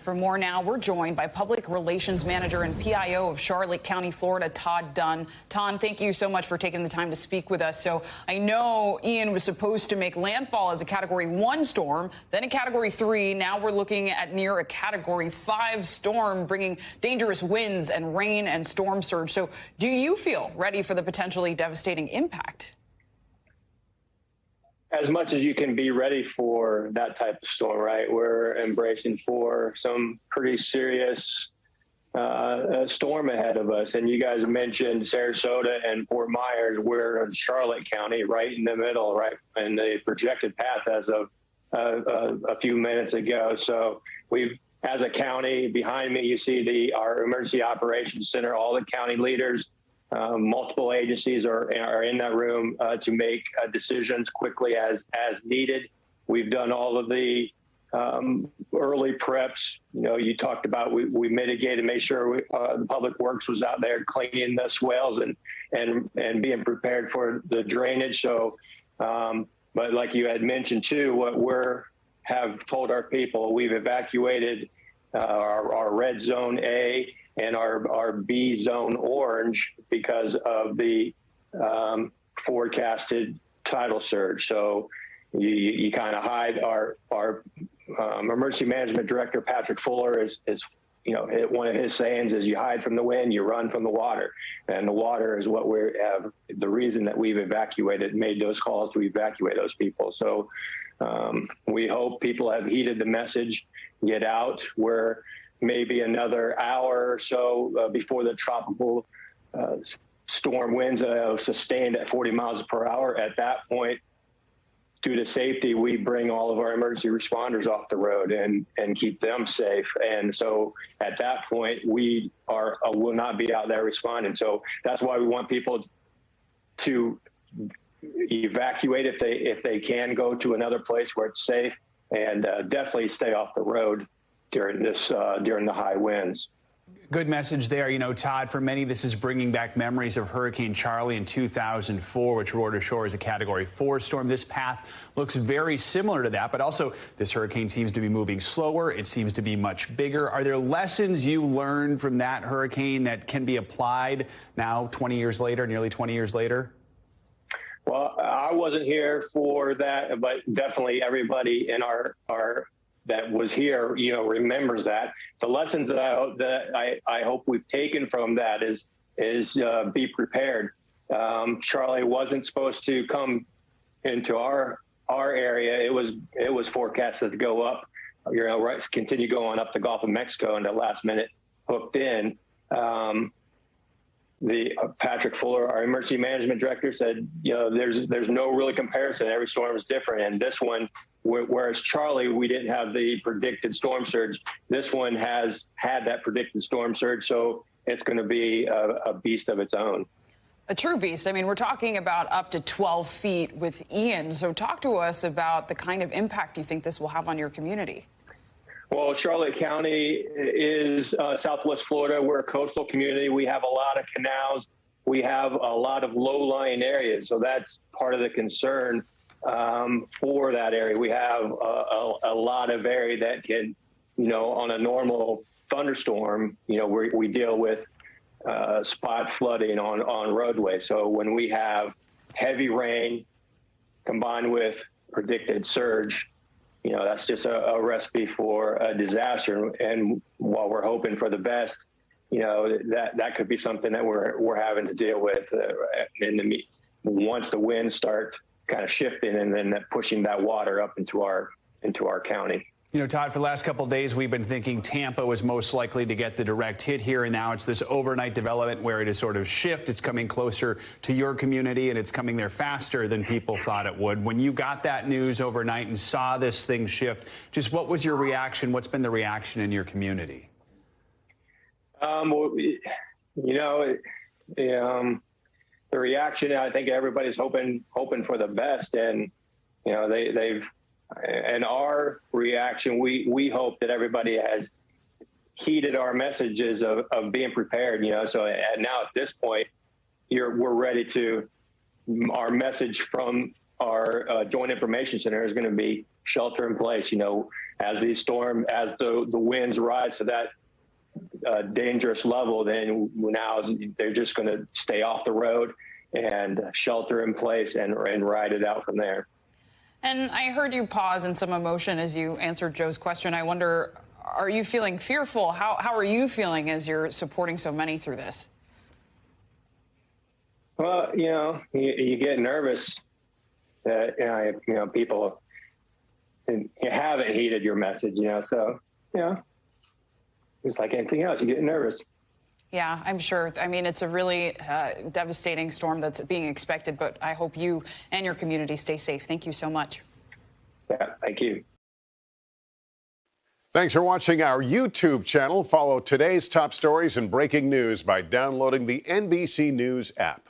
For more now, we're joined by Public Relations Manager and PIO of Charlotte County, Florida, Todd Dunn. Todd, thank you so much for taking the time to speak with us. So I know Ian was supposed to make landfall as a Category 1 storm, then a Category 3. Now we're looking at near a Category 5 storm, bringing dangerous winds and rain and storm surge. So do you feel ready for the potentially devastating impact? As much as you can be ready for that type of storm, right? We're embracing for some pretty serious storm ahead of us. And you guys mentioned Sarasota and Fort Myers. We're in Charlotte County, right in the middle, right? And the projected path as of a few minutes ago. So we've, as a county, behind me, you see our Emergency Operations Center, all the county leaders. Multiple agencies are in that room to make decisions quickly as needed. We've done all of the early preps. You know, you talked about we mitigated, made sure the Public Works was out there cleaning the swales and being prepared for the drainage. So, but like you had mentioned too, what have told our people, we've evacuated our red zone A and our B zone orange because of the forecasted tidal surge. So you kind of hide. Our emergency management director, Patrick Fuller, is one of his sayings is you hide from the wind, you run from the water. And the water is what we have, the reason that we've made those calls to evacuate those people. So we hope people have heeded the message, get out. We're maybe another hour or so before the tropical storm winds sustained at 40 miles per hour. At that point, due to safety, we bring all of our emergency responders off the road and keep them safe. And so at that point, we will not be out there responding. So that's why we want people to evacuate if they can go to another place where it's safe, and definitely stay off the road during the high winds. Good message there. You know, Todd, for many, this is bringing back memories of Hurricane Charlie in 2004, which roared ashore as a Category 4 storm. This path looks very similar to that, but also this hurricane seems to be moving slower. It seems to be much bigger. Are there lessons you learned from that hurricane that can be applied now, 20 years later, nearly 20 years later? Well, I wasn't here for that, but definitely everybody in our that was here, remembers that. The lessons that I hope we've taken from that is be prepared. Charlie wasn't supposed to come into our area. It was forecasted to go up, continue going up the Gulf of Mexico, and at last minute hooked in. Patrick Fuller, our emergency management director, said, there's no really comparison. Every storm is different, and this one, whereas Charlie, we didn't have the predicted storm surge. This one has had that predicted storm surge, so it's going to be a beast of its own. A true beast. I mean, we're talking about up to 12 feet with Ian. So talk to us about the kind of impact you think this will have on your community. Well, Charlotte County is Southwest Florida. We're a coastal community. We have a lot of canals. We have a lot of low-lying areas, so that's part of the concern for that area. We have a lot of area that can, on a normal thunderstorm, we deal with spot flooding on roadways. So when we have heavy rain combined with predicted surge, that's just a recipe for a disaster. And while we're hoping for the best, that could be something that we're having to deal with once the winds start kind of shifting and then pushing that water up into our county. Todd, for the last couple of days, we've been thinking Tampa was most likely to get the direct hit here, and now it's this overnight development where it is sort of shift. It's coming closer to your community, and it's coming there faster than people thought it would. When you got that news overnight and saw this thing shift, just what was your reaction? What's been the reaction in your community? The reaction, I think everybody's hoping for the best, and and our reaction, we hope that everybody has heeded our messages of being prepared. So now at this point, we're ready to. Our message from our Joint Information Center is going to be shelter in place. as the winds rise to that dangerous level, then now they're just going to stay off the road and shelter in place and ride it out from there. And I heard you pause in some emotion as you answered Joe's question. I wonder, are you feeling fearful? How are you feeling as you're supporting so many through this? Well, you get nervous that, people, you haven't heeded your message, so, it's like anything else, you get nervous. Yeah, I'm sure. I mean, it's a really devastating storm that's being expected, but I hope you and your community stay safe. Thank you so much. Yeah, thank you. Thanks for watching our YouTube channel. Follow today's top stories and breaking news by downloading the NBC News app.